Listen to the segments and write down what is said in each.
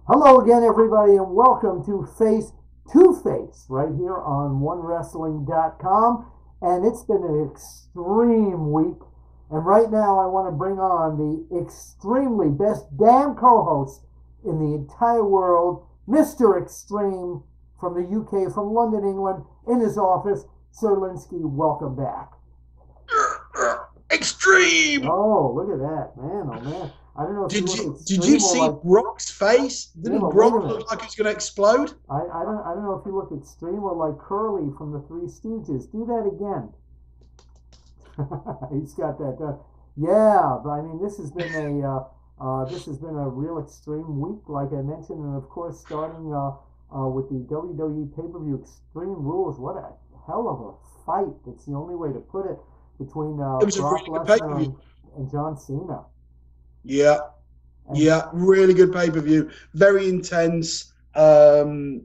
Hello again, everybody, and welcome to Face to Face right here on OneWrestling.com. And it's been an extreme week. And right now, I want to bring on the extremely best damn co host in the entire world, Mr. Extreme from the UK, from London, England, in his office. Sir Lynskey, welcome back. Extreme. Oh, look at that, man! Oh man! I don't know if you Did look you extreme or see like. Brock's face? Yeah, Didn't but wait a Brock minute. look like he's going to explode? I don't know if you look extreme or like Curly from the Three Stooges. Do that again. He's got that. Yeah, but I mean, this has been a real extreme week, like I mentioned, and of course, starting with the WWE pay-per-view Extreme Rules. What a hell of a fight! That's the only way to put it, between It was a Brock really good pay per Lesnar view. and John Cena. Yeah, And yeah, really good pay per view. Very intense. and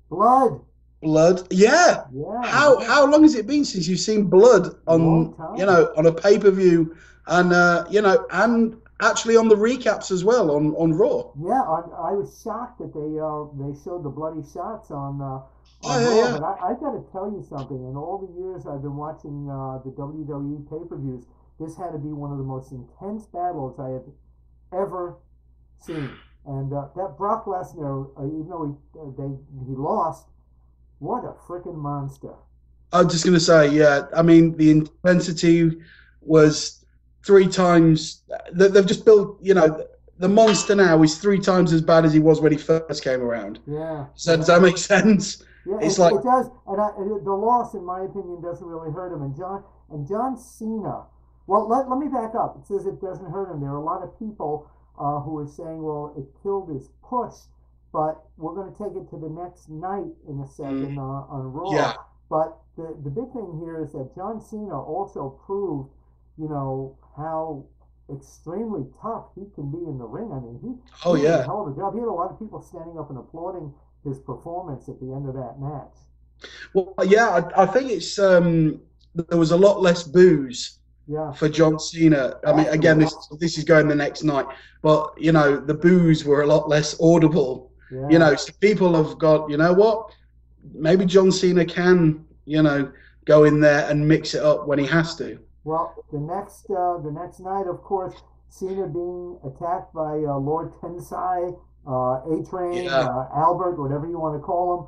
blood, Blood. Yeah. yeah, yeah, How long has it been since you've seen blood long on time. on a pay per view and and actually on the recaps as well on Raw? Yeah, I was shocked that they showed the bloody shots Oh on yeah, Raw. yeah. But I got to tell you something. In all the years I've been watching the WWE pay-per-views, this had to be one of the most intense battles I have ever seen. And that Brock Lesnar, even though he lost, what a freaking monster! I'm just going to say, yeah. I mean, the intensity was three times. They've just built. The monster now is three times as bad as he was when he first came around. Yeah, So does yeah. that make sense? Yeah, It's like, it does, and the loss, in my opinion, doesn't really hurt him. And John Cena. Well, let me back up. It says it doesn't hurt him. There are a lot of people who are saying, well, it killed his push, but we're going to take it to the next night in a second on yeah. Raw. But the big thing here is that John Cena also proved, how extremely tough he can be in the ring. I mean, Oh he did a yeah. hell of a job. He had a lot of people standing up and applauding his performance at the end of that match. Well, yeah. I think it's there was a lot less booze Yeah, for John Cena. I mean, again, afterwards. this is going the next night, but the boos were a lot less audible. Yeah. So people have got, what? Maybe John Cena can, go in there and mix it up when he has to. Well, the next night, of course, Cena being attacked by Lord Tensai, A Train, Yeah, Albert, whatever you want to call him,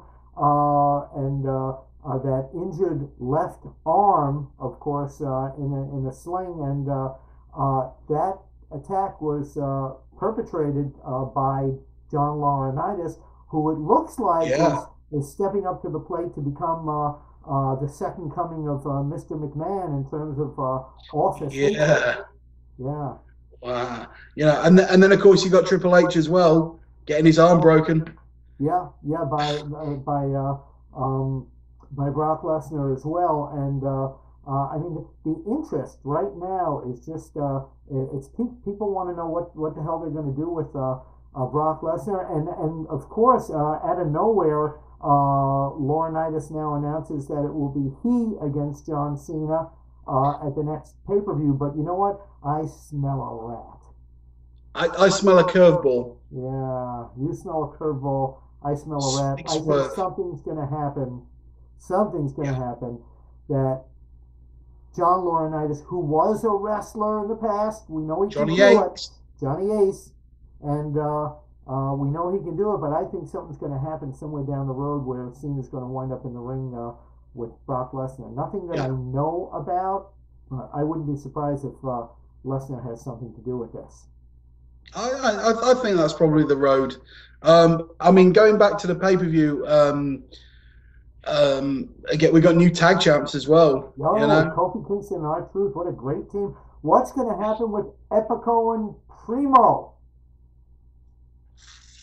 and that injured left arm, of course, in a sling, and that attack was perpetrated by John Laurinaitis, who it looks like yeah, is stepping up to the plate to become the second coming of Mr. McMahon in terms of office hatred. yeah. Yeah, Wow. And then of course you got Triple H as well, getting his arm broken. yeah, yeah. By Brock Lesnar as well, and I mean the interest right now is just it's people want to know what the hell they're going to do with Brock Lesnar, and of course out of nowhere, Laurinaitis now announces that it will be he against John Cena at the next pay per view. But you know what? I smell a rat. I smell a curveball. Yeah, you smell a curveball. I smell a rat. Big I think swerve. something's going to happen. Something's going to Yeah. happen that John Laurinaitis, who was a wrestler in the past, we know he can Johnny do it. Ace. Johnny Ace, and we know he can do it. But I think something's going to happen somewhere down the road where Cena's going to wind up in the ring with Brock Lesnar. Nothing that I Yeah. know about. I wouldn't be surprised if Lesnar has something to do with this. I think that's probably the road. I mean, going back to the pay per view, again we got new tag champs as well. Yo, Kofi Kingston and R-Truth, what a great team. What's going to happen with Epico and Primo?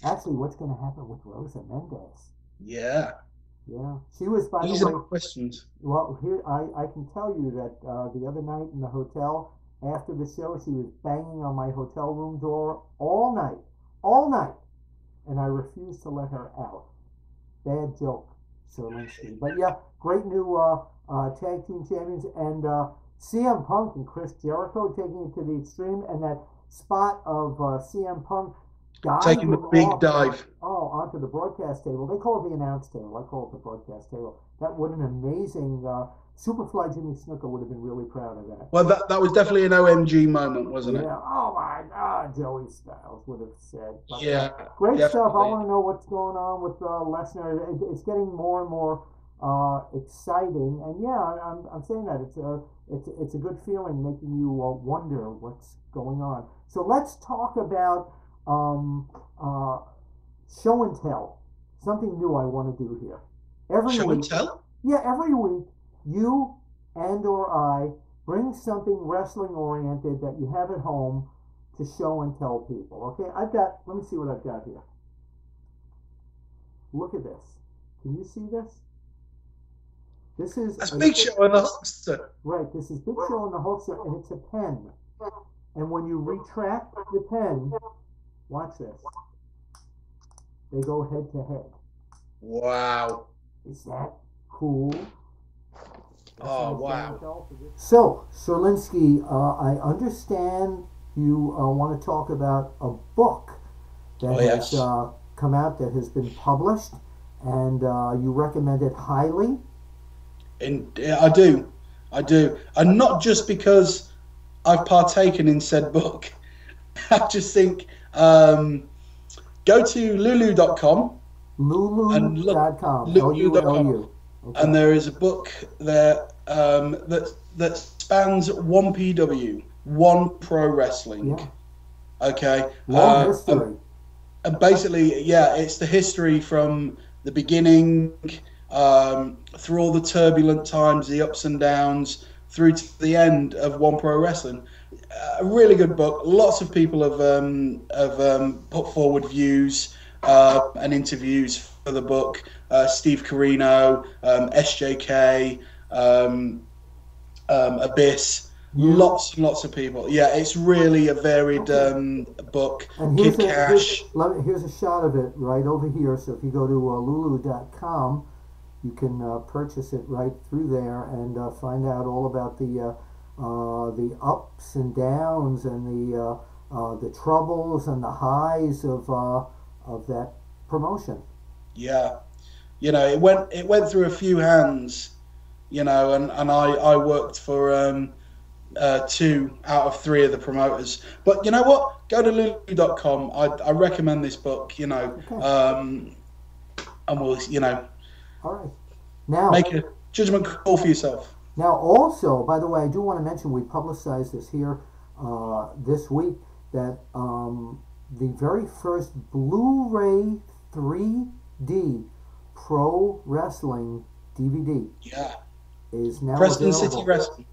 Actually, what's going to happen with Rosa Mendez? Yeah. Yeah, she was, by the These are the way, questions. well, here, I can tell you that the other night in the hotel, after the show, she was banging on my hotel room door all night, and I refused to let her out. Bad joke, Sir Lynskey. But yeah, great new tag team champions, and CM Punk and Chris Jericho taking it to the extreme, and that spot of CM Punk taking the diving big off dive. onto the broadcast table. They call it the announce table. I call it the broadcast table. That would an amazing Superfly Jimmy Snuka would have been really proud of that. Well, that was definitely an OMG moment, wasn't it? Yeah. Oh my God, Joey Styles would have said. But, Yeah, great stuff. I definitely. want to know what's going on with Lesnar. It's getting more and more exciting, and yeah, I'm saying that it's a good feeling, making you wonder what's going on. So let's talk about um, uh, show and tell. Something new I want to do here. Every Show and week, tell. yeah, every week, you and or I bring something wrestling oriented that you have at home to show and tell people. Okay, let me see what I've got here. Look at this. Can you see this? This is That's Big Show and the Hulkster. right. This is Big Show and the Hulkster, and it's a pen. And when you retract the pen, watch this. They go head to head. Wow. Is that cool? Oh, wow. So, Sir Lynskey, I understand you want to talk about a book that has come out, that has been published, and you recommend it highly. I do. And not just because I've partaken in said book. I just think go to lulu.com. Lulu.com. Lulu.com. Okay. And there is a book there that spans one PW, one pro wrestling. Yeah. Okay. Long history. And basically, yeah, it's the history from the beginning, through all the turbulent times, the ups and downs, through to the end of One Pro Wrestling. A really good book. Lots of people have put forward views and interviews for the book. Steve Carino, SJK, Abyss. Lots and lots of people. Yeah, it's really a varied book. And here's a shot of it right over here. So if you go to lulu.com, you can purchase it right through there and find out all about the ups and downs and the troubles and the highs of that promotion. Yeah, it went through a few hands, and I worked for 2 out of 3 of the promoters. But you know what? Go to lulu.com. I recommend this book. Okay. And we'll All right. Now make a judgment call for yourself. Now, also, by the way, I do want to mention we publicized this here this week that the very first Blu Ray 3D Pro Wrestling DVD is now Preston available. City Wrestling.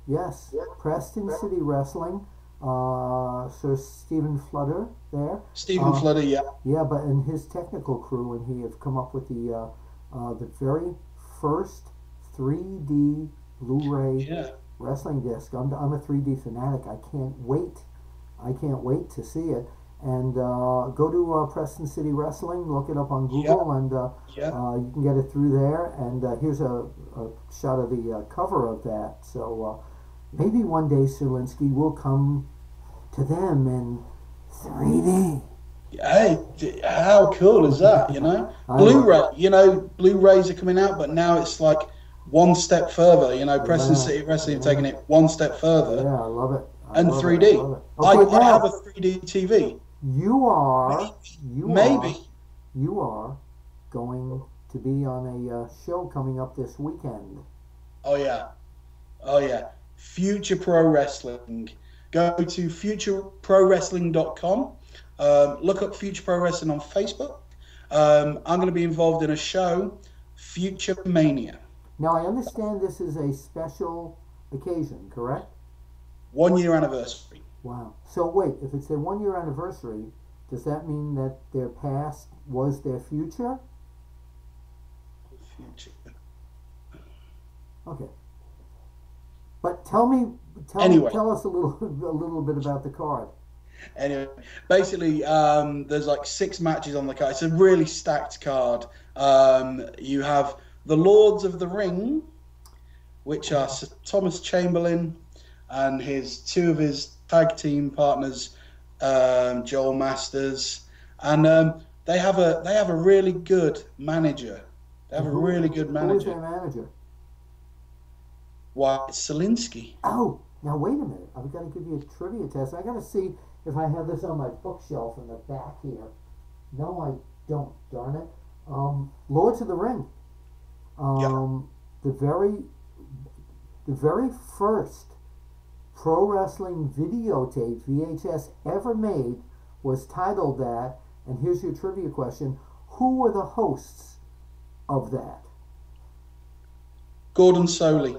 Yes, Preston City Wrestling. Sir Stephen Flutter there. Stephen Flutter, yeah. Yeah, but and his technical crew and he have come up with the very first 3D Blu-ray wrestling disc. I'm a 3D fanatic. I can't wait to see it. And go to Preston City Wrestling, look it up on Google, and you can get it through there. And here's a shot of the cover of that. So maybe one day Sir Lynskey will come to them in 3D. Hey, how cool is that? Blu-ray. Blu-rays are coming out, but now it's like one step further. Preston City Wrestling taking it one step further. Yeah, I love it. And 3D. I have a 3D TV. You are going to be on a show coming up this weekend. Oh yeah. Future Pro Wrestling. Go to futureprowrestling.com. Look up Future Pro Wrestling on Facebook. I'm going to be involved in a show, Future Mania. Now I understand this is a special occasion, correct? 1 year anniversary. Wow. So wait, if it's their 1 year anniversary, does that mean that their past was their future? Future. Okay. But tell us a little bit about the card. Anyway, basically, there's like 6 matches on the card. It's a really stacked card. You have the Lords of the Ring, which are Sir Thomas Chamberlain and 2 of his tag team partners, Joel Masters. and they have a really good manager. They have a really good Who is manager. their manager? Why, it's Lynskey. Oh, now wait a minute. I've got to give you a trivia test. I got to see if I have this on my bookshelf in the back here. No, I don't. Darn it. Lords of the Ring. The very first pro wrestling videotape VHS ever made was titled that. And here's your trivia question: who were the hosts of that? Gordon Soley.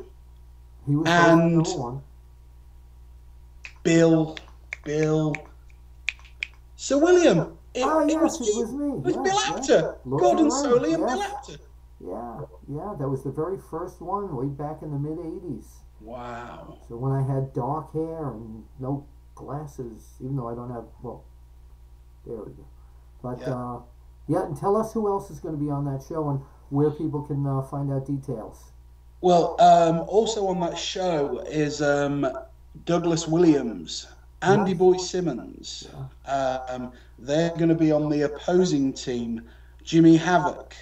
He was and number one. Bill. Sir William. It was me. It was Bill Apter. Gordon Soley and Bill Apter. Yeah, that was the very first one way back in the mid-'80s. Wow. So when I had dark hair and no glasses, even though I don't have, well, there we go. But, and tell us who else is going to be on that show and where people can find out details. Well, also on that show is Douglas Williams, Andy Boy Simmons. They're going to be on the opposing team, Jimmy Havoc.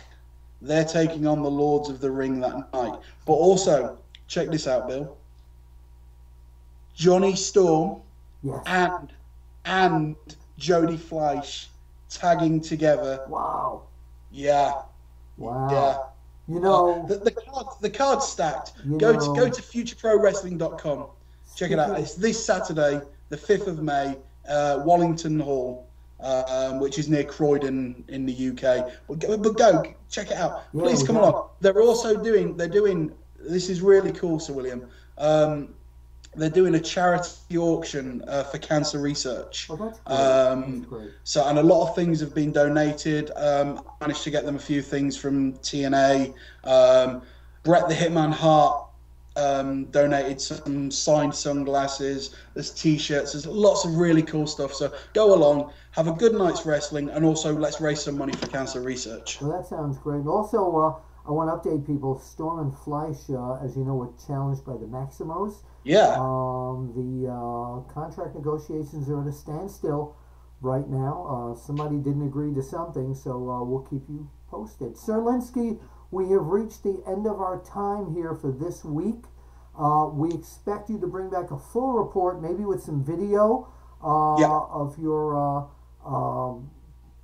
They're taking on the Lords of the Ring that night. But also, check this out, Bill. Johnny Storm and Jody Fleisch tagging together. Wow. Yeah. Wow. Yeah. You know, the card's stacked. Go to futureprowrestling.com. Check it out. It's this Saturday, the 5th of May, Wallington Hall, which is near Croydon in the UK. But go check it out. Please come along. They're doing. This is really cool, Sir William. They're doing a charity auction for cancer research. Oh, that's great. So, and a lot of things have been donated. Managed to get them a few things from TNA. Bret the Hitman Hart donated some signed sunglasses. There's T-shirts. There's lots of really cool stuff. So go along, have a good night's wrestling, and also let's raise some money for cancer research. Well, that sounds great. Also, I want to update people. Storm and Fleisch, as you know, were challenged by the Maximos. Yeah. The contract negotiations are at a standstill right now. Somebody didn't agree to something, so we'll keep you posted. Sir Lynskey, we have reached the end of our time here for this week. We expect you to bring back a full report, maybe with some video of your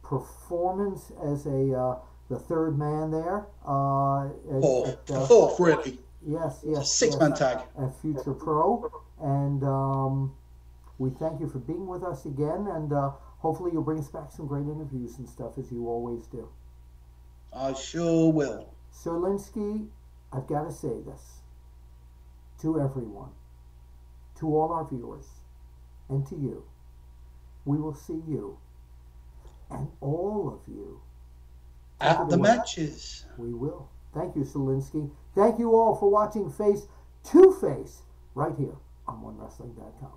performance as the third man there. Fourth, really. Yes. Six-man tag. At Future Pro. And we thank you for being with us again. And hopefully you'll bring us back some great interviews and stuff, as you always do. I sure will. Sir Lynskey, I've got to say this to everyone, to all our viewers, and to you. We will see you and all of you at the matches. We will. Thank you, Sir Lynskey. Thank you all for watching Face to Face right here on OneWrestling.com.